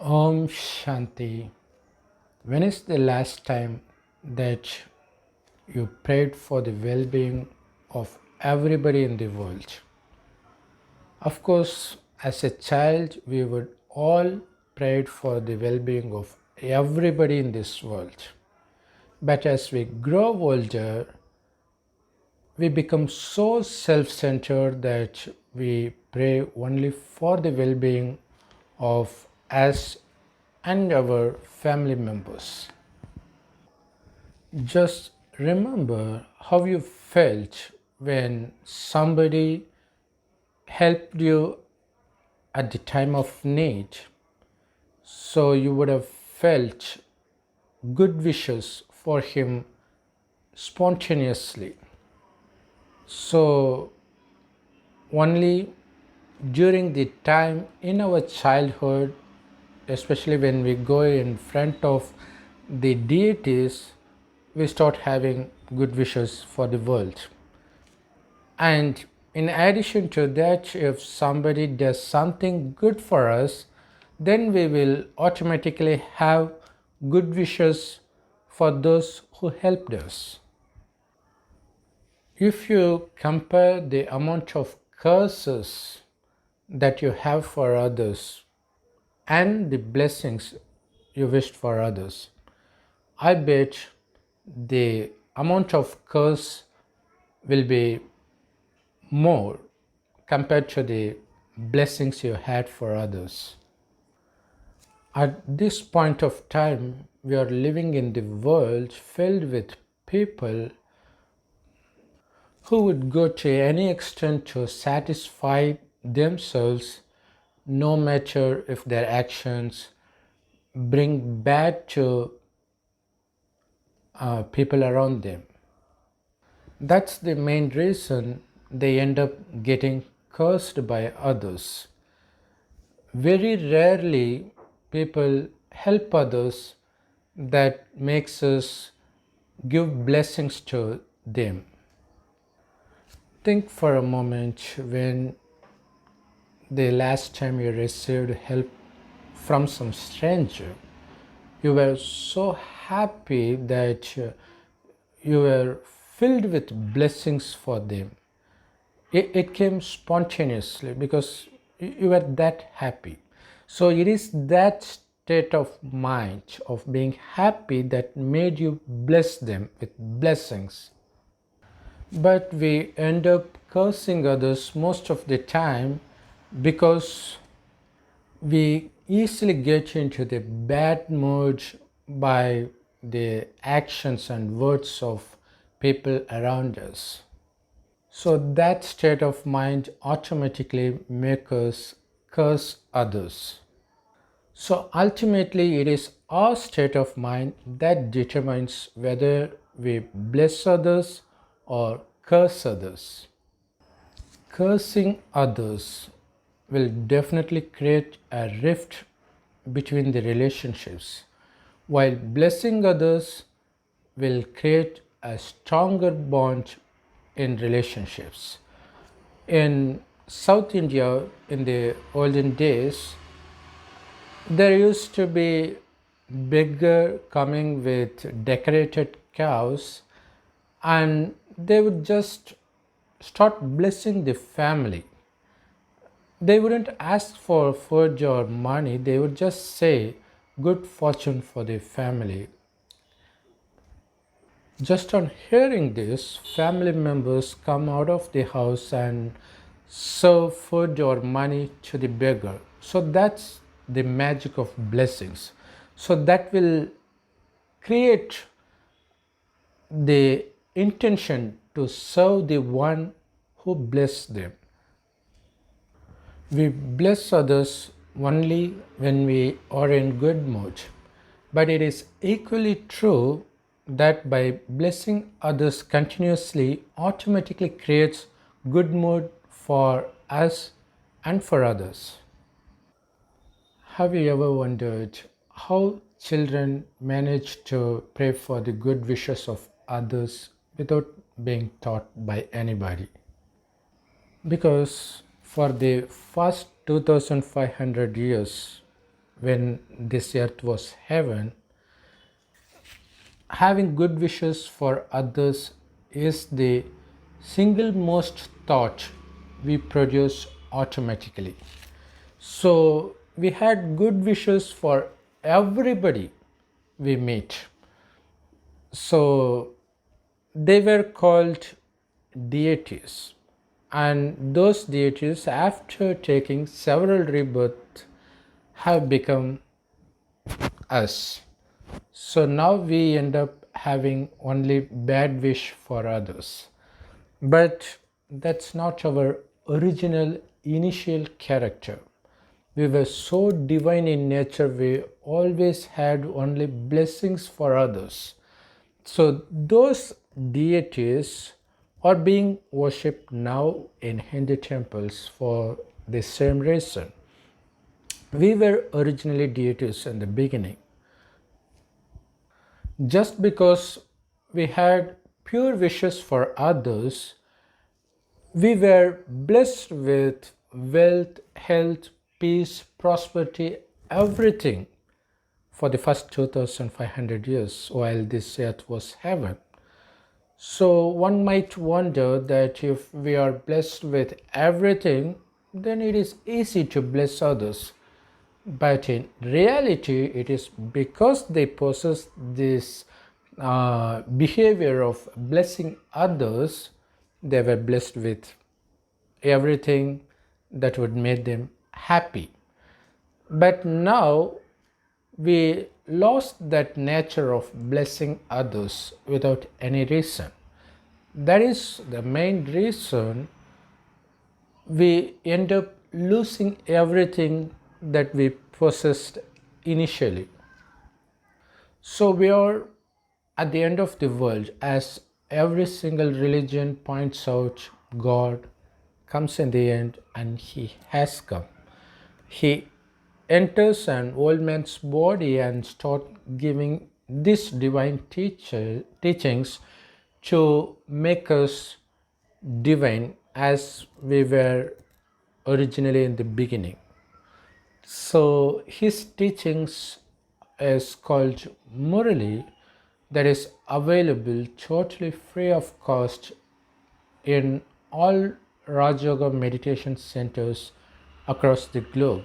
Om Shanti. When is the last time that you prayed for the well being of everybody in the world? Of course, as a child, we would all pray for the well being of everybody in this world. But as we grow older, we become so self centered that we pray only for the well being of us and our family members. Just remember how you felt when somebody helped you at the time of need. So you would have felt good wishes for him spontaneously. So only during the time in our childhood, especially when we go in front of the deities, we start having good wishes for the world. And in addition to that, if somebody does something good for us, then we will automatically have good wishes for those who helped us. If you compare the amount of curses that you have for others and the blessings you wished for others, I bet the amount of curse will be more compared to the blessings you had for others. At this point of time, we are living in the world filled with people who would go to any extent to satisfy themselves, no matter if their actions bring bad to people around them. That's the main reason they end up getting cursed by others. Very rarely people help others that makes us give blessings to them. Think for a moment when the last time you received help from some stranger. You were so happy that you were filled with blessings for them. It came spontaneously because you were that happy. So it is that state of mind of being happy that made you bless them with blessings. But we end up cursing others most of the time because we easily get into the bad mood by the actions and words of people around us. So that state of mind automatically makes us curse others. So ultimately, it is our state of mind that determines whether we bless others or curse others. Cursing others will definitely create a rift between the relationships, while blessing others will create a stronger bond in relationships. In South India, in the olden days, there used to be beggar coming with decorated cows, and they would just start blessing the family. They wouldn't ask for food or money, they would just say, "Good fortune for the family." Just on hearing this, family members come out of the house and serve food or money to the beggar. So that's the magic of blessings. So that will create the intention to serve the one who blessed them. We bless others only when we are in good mood. But it is equally true that by blessing others continuously automatically creates good mood for us and for others. Have you ever wondered how children manage to pray for the good wishes of others without being taught by anybody? Because for the first 2500 years, when this earth was heaven, having good wishes for others is the single most thought we produce automatically. So we had good wishes for everybody we meet. So they were called deities. And those deities, after taking several rebirths, have become us. So now we end up having only bad wish for others. But that's not our original initial character. We were so divine in nature, we always had only blessings for others. So those deities are being worshipped now in Hindu temples for the same reason. We were originally deities in the beginning. Just because we had pure wishes for others, we were blessed with wealth, health, peace, prosperity, everything for the first 2500 years while this earth was heaven. So one might wonder that if we are blessed with everything, then it is easy to bless others. But in reality, it is because they possess this behavior of blessing others, they were blessed with everything that would make them happy. But now we lost that nature of blessing others without any reason. That is the main reason we end up losing everything that we possessed initially. So we are at the end of the world, as every single religion points out, God comes in the end, and He has come. He enters an old man's body and start giving these divine teachings to make us divine as we were originally in the beginning. So his teachings is called Murli, that is available totally free of cost in all Raj Yoga meditation centers across the globe.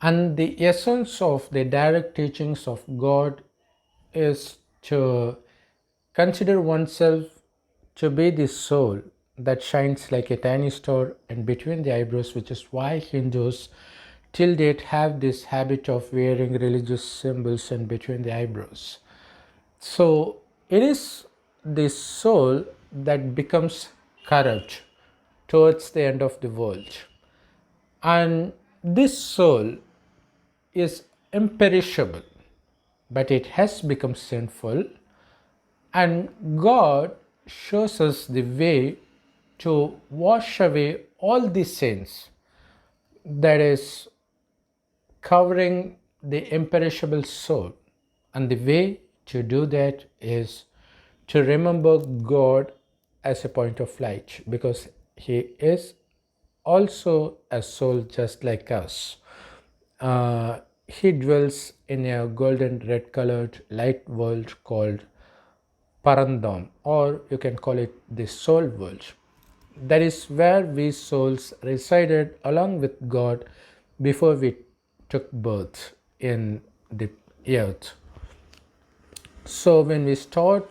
And the essence of the direct teachings of God is to consider oneself to be the soul that shines like a tiny star in between the eyebrows, which is why Hindus till date have this habit of wearing religious symbols in between the eyebrows. So it is the soul that becomes corrupt towards the end of the world. And this soul is imperishable, but it has become sinful, and God shows us the way to wash away all the sins, that is covering the imperishable soul. And the way to do that is to remember God as a point of light, because He is also a soul just like us. He dwells in a golden red colored light world called Parandam, or you can call it the soul world. That is where we souls resided along with God before we took birth in the earth. So when we start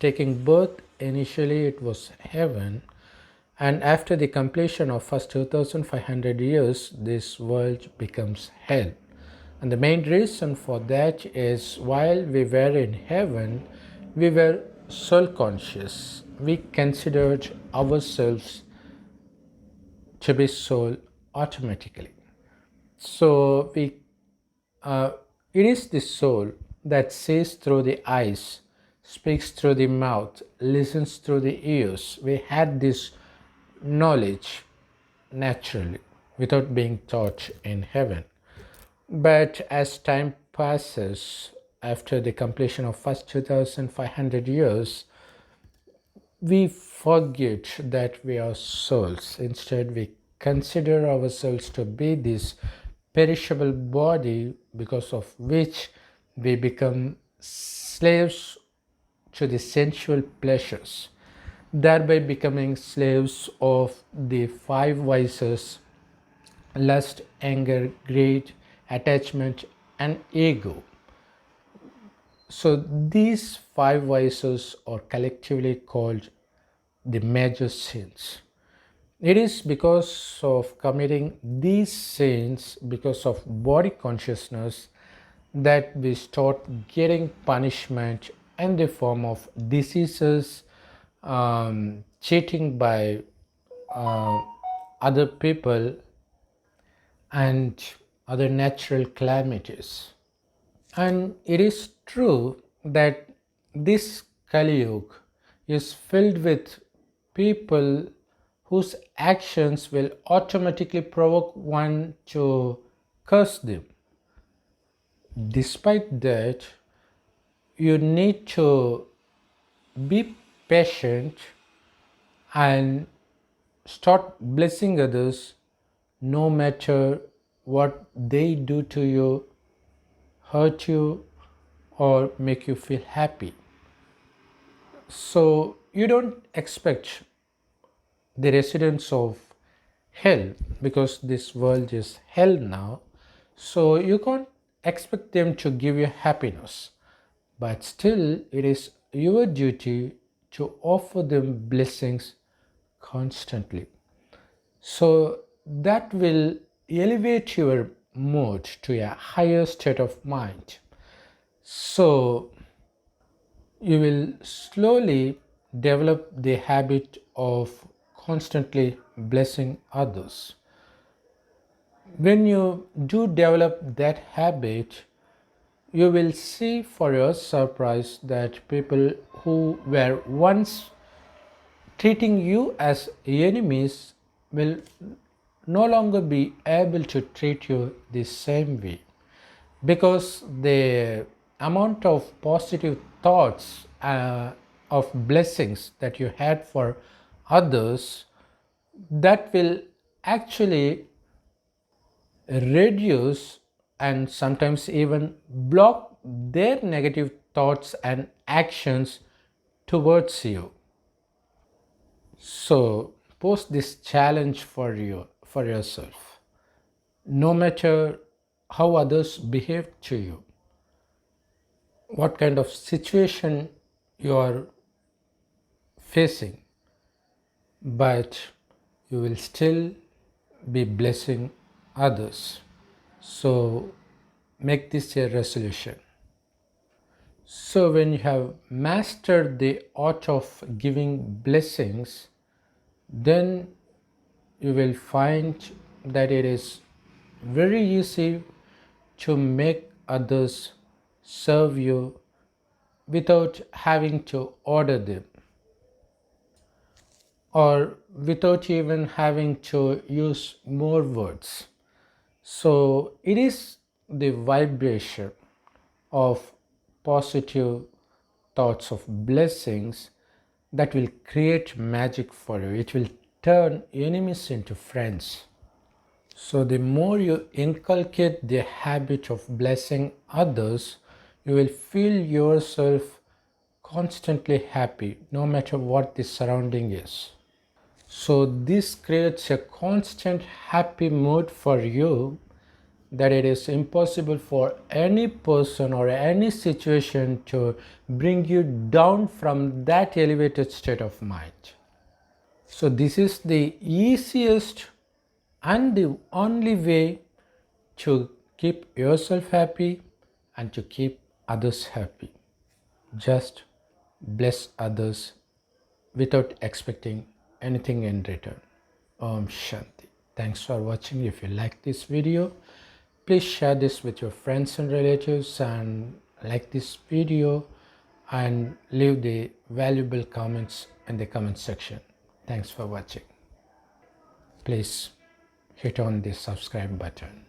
taking birth, initially it was heaven, and after the completion of first 2500 years, this world becomes hell. And the main reason for that is, while we were in heaven, we were soul conscious. We considered ourselves to be soul automatically. So it is the soul that sees through the eyes, speaks through the mouth, listens through the ears. We had this knowledge naturally without being taught in heaven. But as time passes, after the completion of first 2500 years, we forget that we are souls. Instead, we consider ourselves to be these perishable body, because of which we become slaves to the sensual pleasures, thereby becoming slaves of the five vices: lust, anger, greed, attachment, and ego. So these five vices are collectively called the major sins. It is because of committing these sins, because of body consciousness, that we start getting punishment in the form of diseases, cheating by uh, other people, and other natural calamities. And it is true that this Kali Yuga is filled with people whose actions will automatically provoke one to curse them. Despite that, you need to be patient and start blessing others no matter what they do to you, hurt you, or make you feel happy. So you don't expect the residents of hell, because this world is hell now. So you can't expect them to give you happiness, but still it is your duty to offer them blessings constantly. So that will elevate your mood to a higher state of mind. So you will slowly develop the habit of constantly blessing others. When you do develop that habit, you will see for your surprise that people who were once treating you as enemies will no longer be able to treat you the same way, because the amount of positive thoughts, of blessings that you had for others, that will actually reduce and sometimes even block their negative thoughts and actions towards you. So post this challenge for yourself. No matter how others behave to you, what kind of situation you are facing, but you will still be blessing others. So make this a resolution. So when you have mastered the art of giving blessings, then you will find that it is very easy to make others serve you without having to order them, or without even having to use more words. So it is the vibration of positive thoughts of blessings that will create magic for you. It will turn enemies into friends. So the more you inculcate the habit of blessing others, you will feel yourself constantly happy no matter what the surrounding is. So this creates a constant happy mood for you, that it is impossible for any person or any situation to bring you down from that elevated state of mind. So this is the easiest and the only way to keep yourself happy and to keep others happy. Just bless others without expecting anything in return. Om Shanti. Thanks for watching. If you like this video, please share this with your friends and relatives, and like this video and leave the valuable comments in the comment section. Thanks for watching. Please hit on the subscribe button.